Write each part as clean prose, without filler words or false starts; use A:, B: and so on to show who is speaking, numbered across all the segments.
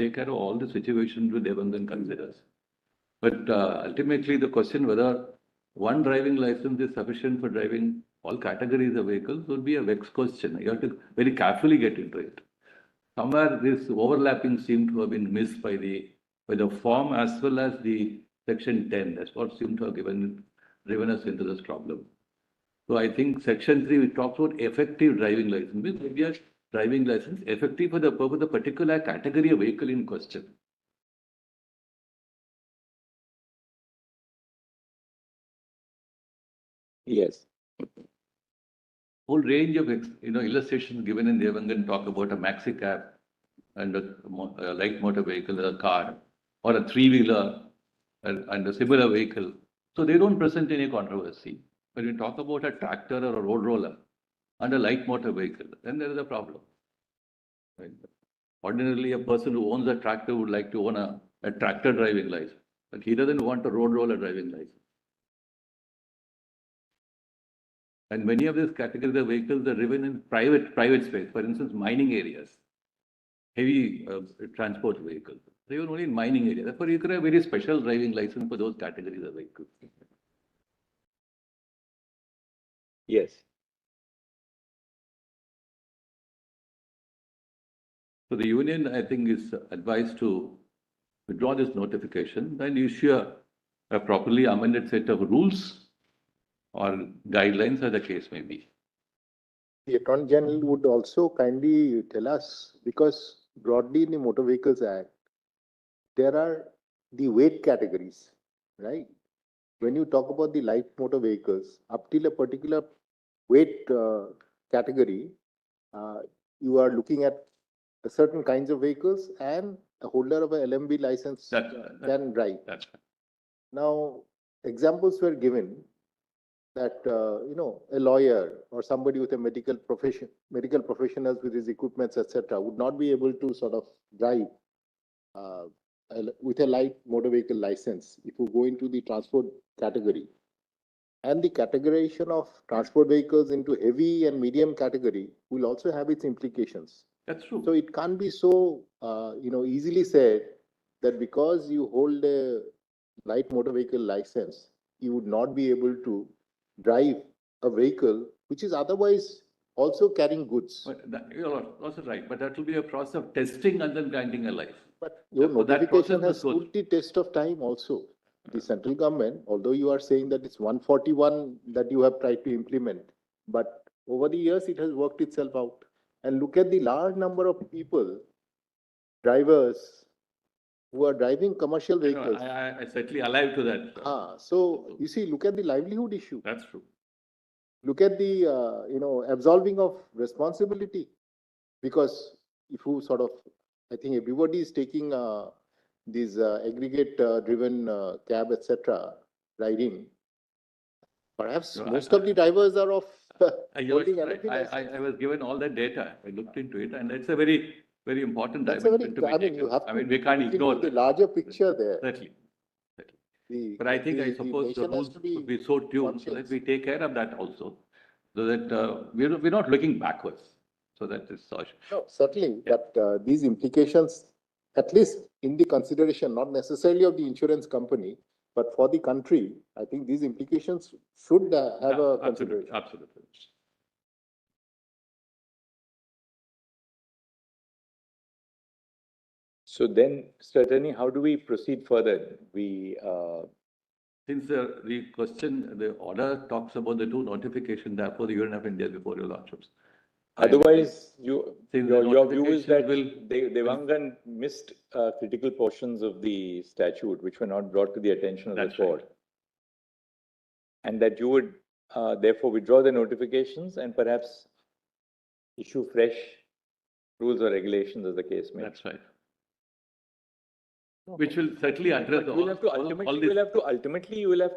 A: take care of all the situations which Devangan considers. But ultimately, the question whether one driving license is sufficient for driving all categories of vehicles would be a vexed question. You have to very carefully get into it. Somewhere this overlapping seemed to have been missed by the form as well as the section 10. That's what seemed to have driven us into this problem. So I think section 3, which talks about effective driving license, means maybe a driving license effective for the purpose of the particular category of vehicle in question.
B: Yes.
A: Whole range of illustrations given in Devangan talk about a maxi cab and a light motor vehicle, a car, or a three-wheeler and a similar vehicle. So they don't present any controversy. When we talk about a tractor or a road roller and a light motor vehicle, then there is a problem. Right? Ordinarily, a person who owns a tractor would like to own a tractor driving license, but he doesn't want a road roller driving license. And many of these categories of vehicles are driven in private space. For instance, mining areas, heavy transport vehicles. They are only in mining areas. Therefore, you could have a very special driving license for those categories of vehicles.
B: Yes.
A: So the union, I think, is advised to withdraw this notification and issue a properly amended set of rules or guidelines, as the case may be.
C: The Attorney General would also kindly tell us, because broadly in the Motor Vehicles Act, there are the weight categories, right? When you talk about the light motor vehicles, up till a particular weight category, you are looking at certain kinds of vehicles, and a holder of a LMB license can drive.
A: That's right.
C: Now, examples were given that a lawyer or somebody with a medical professionals with his equipments, etc., would not be able to sort of drive with a light motor vehicle license if you go into the transport category. And the categorization of transport vehicles into heavy and medium category will also have its implications.
A: That's true.
C: So it can't be so easily said that because you hold a light motor vehicle license, you would not be able to drive a vehicle which is otherwise also carrying goods.
A: But you're also right. But that will be a process of testing and then granting a license.
C: But your notification has stood the test of time also. The central government, although you are saying that it's 141 that you have tried to implement, but over the years it has worked itself out. And look at the large number of people, drivers, who are driving commercial vehicles.
A: I certainly alive to that.
C: So you see, look at the livelihood issue.
A: That's true.
C: Look at the absolving of responsibility, because if you sort of, I think everybody is taking these aggregate driven cab, etc., riding. Perhaps most of the drivers are of holding anything.
A: I was given all that data. I looked into it, and it's a very, very important
C: dimension to be taken. You have
A: we can't ignore
C: the larger picture there.
A: Exactly. But I think I suppose the rules would be so tuned so that we take care of that also, so that we're not looking backwards. So that is
C: no, certainly, but these implications, at least in the consideration, not necessarily of the insurance company, but for the country, I think these implications should have a consideration.
A: Absolutely.
B: So then, certainly, how do we proceed further?
A: Since the question, the order talks about the two notifications, therefore the Union of India before your lordships.
B: Otherwise, your view is that Devangan missed critical portions of the statute which were not brought to the attention of the court. Right. And that you would therefore withdraw the notifications and perhaps issue fresh rules or regulations as the case may be.
A: That's right. Which will certainly address
B: you will have to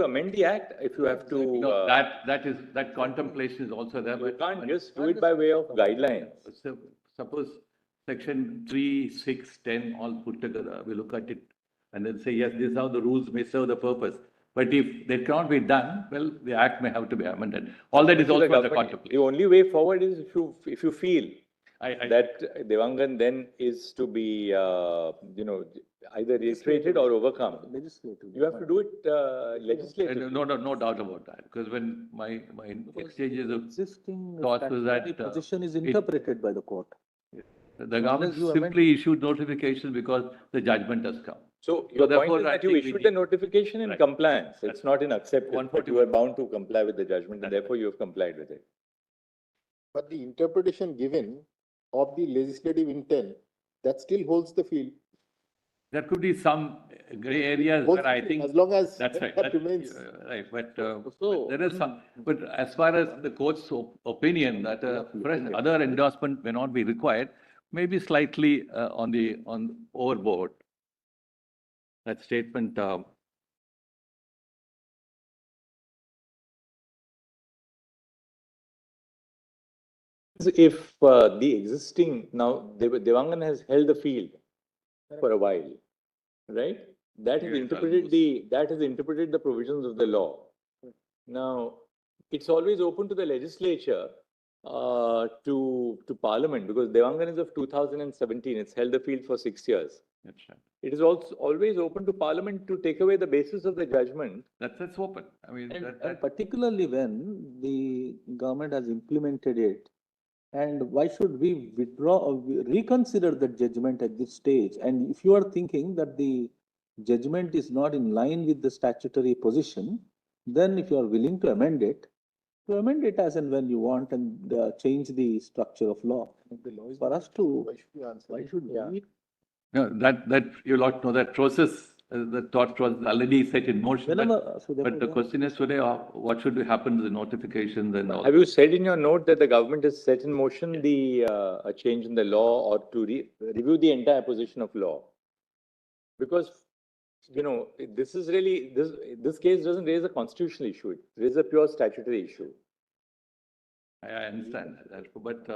B: amend the act if you have to.
A: No, that contemplation is also there.
B: You can't just do it by way of guidelines.
A: So, suppose section 3, 6, 10 all put together, we look at it and then say, yes, this is how the rules may serve the purpose. But if they cannot be done, well, the act may have to be amended. All that is also the contemplation.
B: The only way forward is if you feel that Devangan then is to be, either reiterated or overcome.
C: Legislative.
B: You have to do it legislatively.
A: No doubt about that. Because when my exchanges of
D: Existing
A: thoughts was that
D: statutory position is interpreted by the court.
A: the government
D: you
A: simply issued notification because the judgment has come.
B: So your point
A: therefore,
B: is
A: I
B: that you
A: think we
B: issued the notification in
A: Right.
B: compliance. It's not in acceptance, but you are bound to comply with the judgment and
A: That's
B: therefore you have complied with it.
C: But the interpretation given of the legislative intent, that still holds the field.
A: There could be some gray areas
C: Holds
A: where I
C: the field,
A: think
C: as long as
A: that's right.
C: that remains.
A: Right, but
D: So-
A: there is some. But as far as the court's opinion that fresh other endorsement may not be required, maybe slightly on overboard. That statement.
B: If the existing, now Devangan has held the field for a while, right? That has
A: Yes,
B: interpreted the provisions of the law. Now, it's always open to the legislature to Parliament, because Devangan is of 2017. It's held the field for 6 years.
A: That's right.
B: It is also always open to Parliament to take away the basis of the judgment.
A: That's open. I mean,
D: And particularly when the government has implemented it, and why should we reconsider the judgment at this stage? And if you are thinking that the judgment is not in line with the statutory position, then if you are willing to amend it as and when you want and change the structure of law. For us to, why should we?
A: no, that you'll not know that process. The thought process already set in motion. But the question is today, what should happen to the notifications and all?
B: Have you said in your note that the government has set in motion a change in the law or to review the entire position of law? Because, this is really, this case doesn't raise a constitutional issue. It raises a pure statutory issue.
A: I understand that. But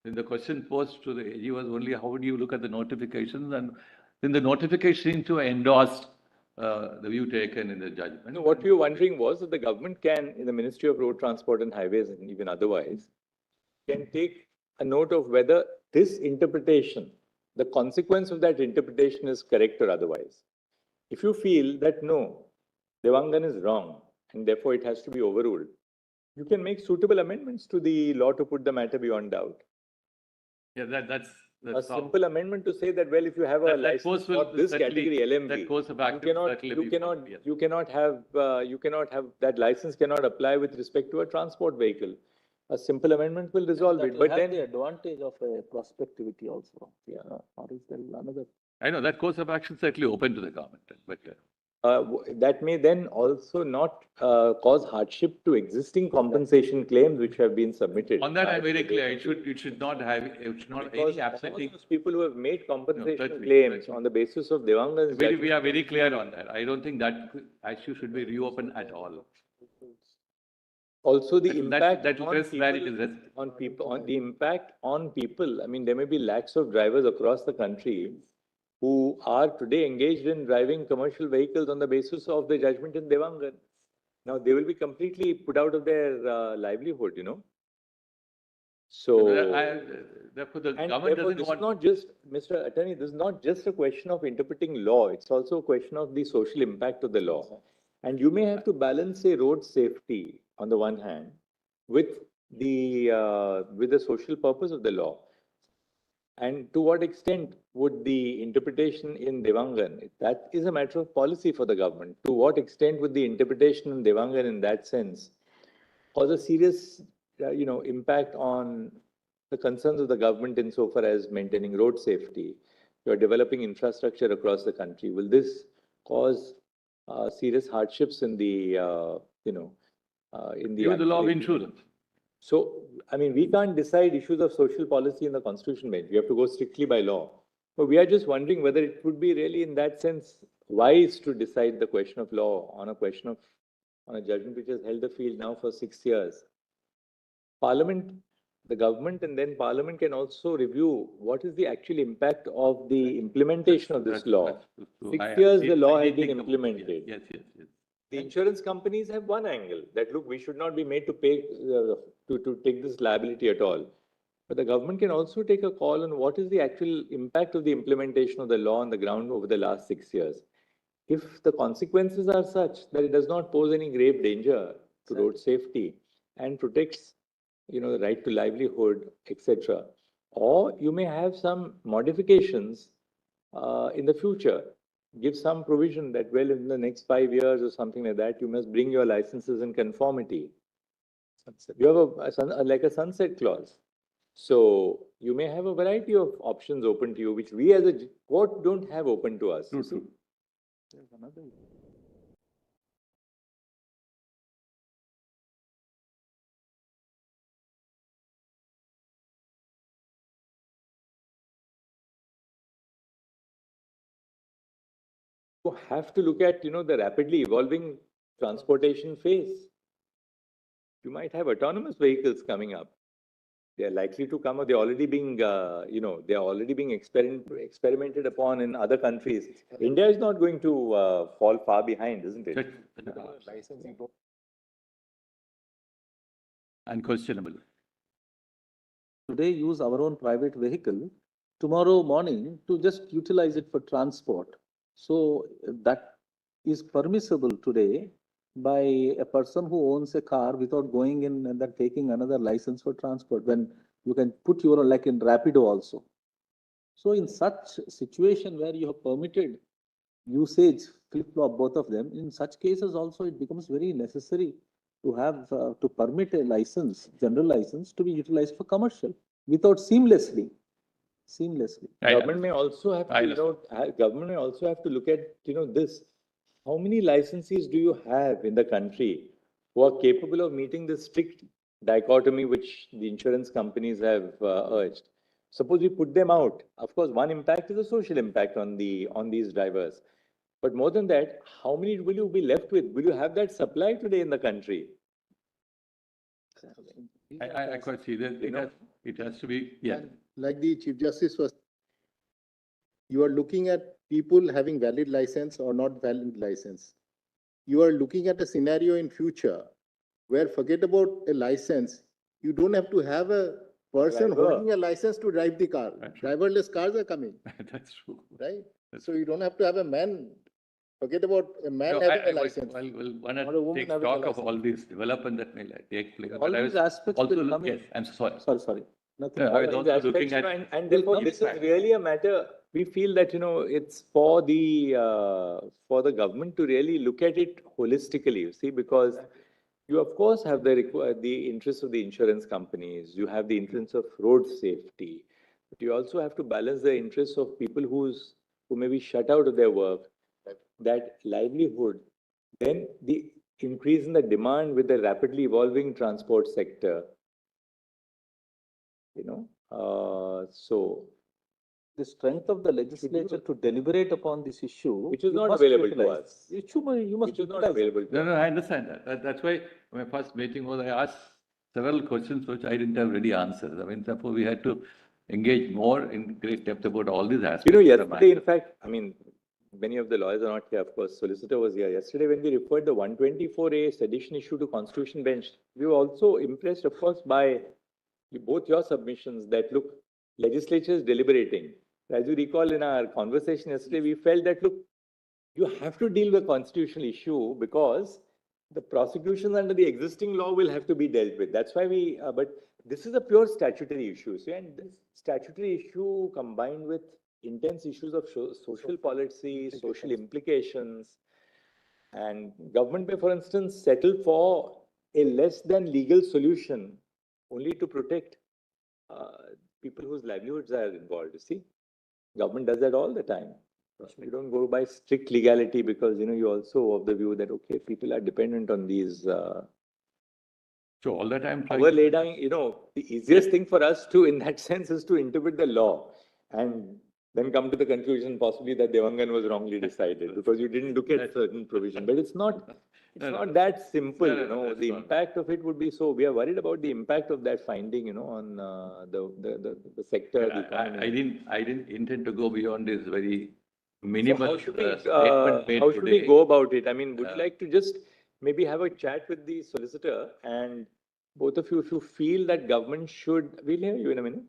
A: the question posed to the AG was only how would you look at the notifications, and then the notification to endorse the view taken in the judgment.
B: No, what we were wondering was that the government can, in the Ministry of Road Transport and Highways and even otherwise, can take a note of whether this interpretation, the consequence of that interpretation is correct or otherwise. If you feel that no, Devangan is wrong and therefore it has to be overruled, you can make suitable amendments to the law to put the matter beyond doubt.
A: Yeah, that's
B: A simple amendment to say that, well, if you have a license for this category LMV,
A: that course of action
B: you cannot have that license cannot apply with respect to a transport vehicle. A simple amendment will resolve it. But then
D: the advantage of a prospectivity also. Yeah. Or is there another?
A: I know that course of action is certainly open to the government, but
B: that may then also not cause hardship to existing compensation claims which have been submitted.
A: on that I'm very clear. It should not have any absenting.
B: Those people who have made compensation
A: certainly,
B: claims
A: certainly.
B: on the basis of Devangan's judgment.
A: We are very clear on that. I don't think that issue should be reopened at all.
B: Also, the impact
A: that
B: on
A: is where it is
B: people, on the impact on people. I mean, there may be lakhs of drivers across the country who are today engaged in driving commercial vehicles on the basis of the judgment in Devangan. Now, they will be completely put out of their livelihood, So,
A: therefore, the
B: and
A: government
B: therefore,
A: doesn't
B: this
A: want.
B: is not just, Mr. Attorney, this is not just a question of interpreting law. It's also a question of the social impact of the law. And you may have to balance a road safety on the one hand with the social purpose of the law. And to what extent would the interpretation in Devangan, that is a matter of policy for the government, to what extent would the interpretation in Devangan in that sense cause a serious, impact on the concerns of the government insofar as maintaining road safety, you're developing infrastructure across the country. Will this cause serious hardships in the,
A: Even the law of insurance.
B: So, I mean, we can't decide issues of social policy in the constitution bench. We have to go strictly by law. But we are just wondering whether it would be really, in that sense, wise to decide the question of law on a judgment which has held the field now for 6 years. Parliament, the government, and then Parliament can also review what is the actual impact of the implementation of this law. 6 years the law has been implemented.
A: Yes.
B: The insurance companies have one angle that, look, we should not be made to pay to take this liability at all. But the government can also take a call on what is the actual impact of the implementation of the law on the ground over the last 6 years. If the consequences are such that it does not pose any grave danger to road safety and protects, the right to livelihood, etc., or you may have some modifications in the future. Give some provision that, well, in the next 5 years or something like that, you must bring your licenses in conformity. You have like a sunset clause. So you may have a variety of options open to you, which we as a court don't have open to us.
A: True.
D: There's another.
B: You have to look at, the rapidly evolving transportation phase. You might have autonomous vehicles coming up. They're likely to come, or they're already being, they're already being experimented upon in other countries. India is not going to fall far behind, isn't it?
A: Unquestionable.
D: Today use our own private vehicle, tomorrow morning to just utilize it for transport. So that is permissible today by a person who owns a car without going in and then taking another license for transport, when you can put your, like in Rapido also. So in such situation where you have permitted usage, flip-flop both of them, in such cases also it becomes very necessary to have, to permit a license, general license, to be utilized for commercial without seamlessly.
B: Government may also have to, government may also have to look at, this. How many licensees do you have in the country who are capable of meeting the strict dichotomy which the insurance companies have urged? Suppose we put them out. Of course, one impact is a social impact on these drivers. But more than that, how many will you be left with? Will you have that supply today in the country?
A: I quite see that it has to be, yeah.
C: And like the Chief Justice was, you are looking at people having valid license or not valid license. You are looking at a scenario in future where, forget about a license, you don't have to have a person holding a license to drive the car. Driverless cars are coming.
A: That's true.
C: Right? So you don't have to have a man. Forget about a man having a license.
A: Well, we'll take stock of all these development that may take place.
D: All these aspects will come in.
A: Yes, I'm sorry.
D: Sorry. Nothing.
A: I was also looking at,
B: and therefore this is really a matter. We feel that, it's for the government to really look at it holistically, you see, because you of course have the interests of the insurance companies, you have the interests of road safety, but you also have to balance the interests of people who may be shut out of their work, that livelihood, then the increase in the demand with the rapidly evolving transport sector, so
D: the strength of the legislature to deliberate upon this issue,
B: which is not available to us.
D: You must
B: which is not available to us.
A: No, I understand that. That's why my first meeting was, I asked several questions which I didn't have ready answers. I mean, therefore we had to engage more in great depth about all these aspects.
B: Yesterday, in fact, many of the lawyers are not here, of course, solicitor was here. Yesterday, when we referred the 124A sedition issue to Constitution Bench, we were also impressed, of course, by both your submissions that, look, legislature is deliberating. As you recall in our conversation yesterday, we felt that, look, you have to deal with constitutional issue because the prosecutions under the existing law will have to be dealt with. That's why but this is a pure statutory issue. So, and this statutory issue combined with intense issues of social policy, social implications, and government may, for instance, settle for a less than legal solution only to protect people whose livelihoods are involved, you see. Government does that all the time. You don't go by strict legality because, you're also of the view that, okay, people are dependent on these.
A: So all that I'm trying
B: lay down, the easiest thing for us to, in that sense, is to interpret the law and then come to the conclusion possibly that Devangan was wrongly decided because you didn't look at certain provision. But it's not that simple, the impact of it would be so. We are worried about the impact of that finding, on the sector.
A: I didn't intend to go beyond this very minimal
B: How should we
A: statement
B: go about it? Would you like to just maybe have a chat with the solicitor and both of you, if you feel that government should, we'll hear you in a minute,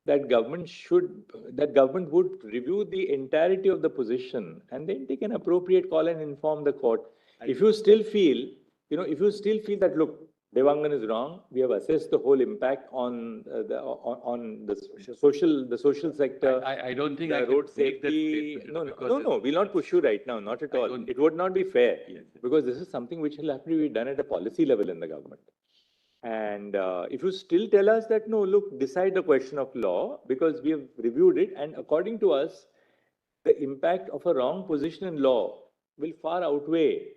B: that government would review the entirety of the position and then take an appropriate call and inform the court. If you still feel, that, look, Devangan is wrong, we have assessed the whole impact on the social sector.
A: I don't think
B: the
A: I
B: road
A: can make that
B: safety.
A: statement
B: No, we'll not push you right now, not at all. It would not be fair, because this is something which will have to be done at a policy level in the government. And if you still tell us that, no, look, decide the question of law, because we have reviewed it, and according to us, the impact of a wrong position in law will far outweigh